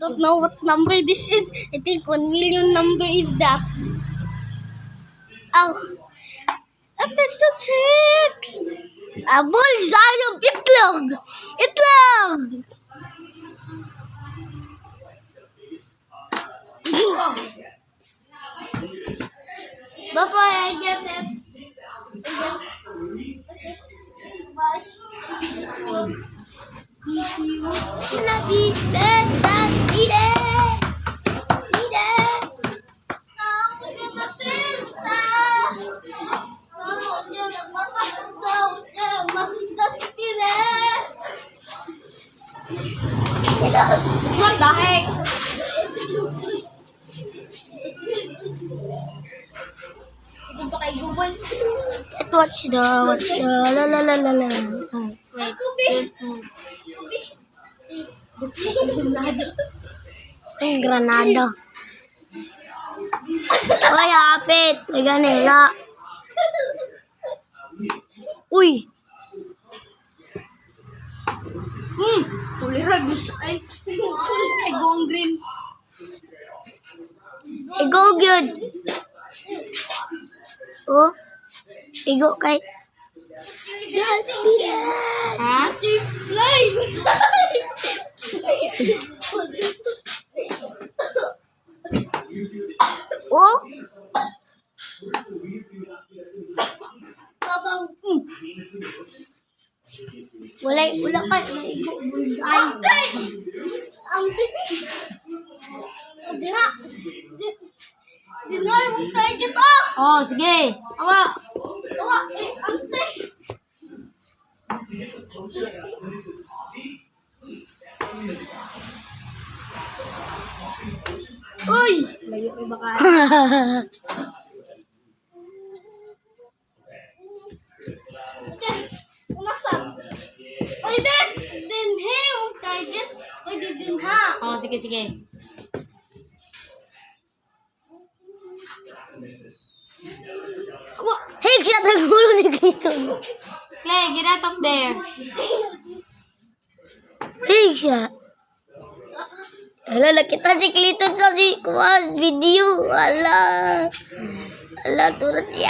don't know what number this is. I think 1 million number is that. Oh, episode 6. A bullseye of itlog. Itlog. Bye-bye, I get it. Love it, let's eat it. Eat it. What the heck? Ito ba kay Google? Let's watch the la la la la la. Wait. Ang granada. Oy, apit. May ganila. Uy. Tulira gusto ay gong green. Igo gyud. Oh. Igo kay. Just be there. Ha? Line. Oh. Wala pa. Igo bullseye. Ang tipi. Dina. Dina, huwag tayo dito. Oh, sige. Awa. Awa, ang tipi. Uy! Layo ko baka. Umasan. Oy, din he, huwag tayo dito. Oy, din ha. Oh, sige. Hey, siya nagulo ni Grito. Clay, get out of there. Hey, siya. Ala, nakita si Clito sa video. Ala, turut niya.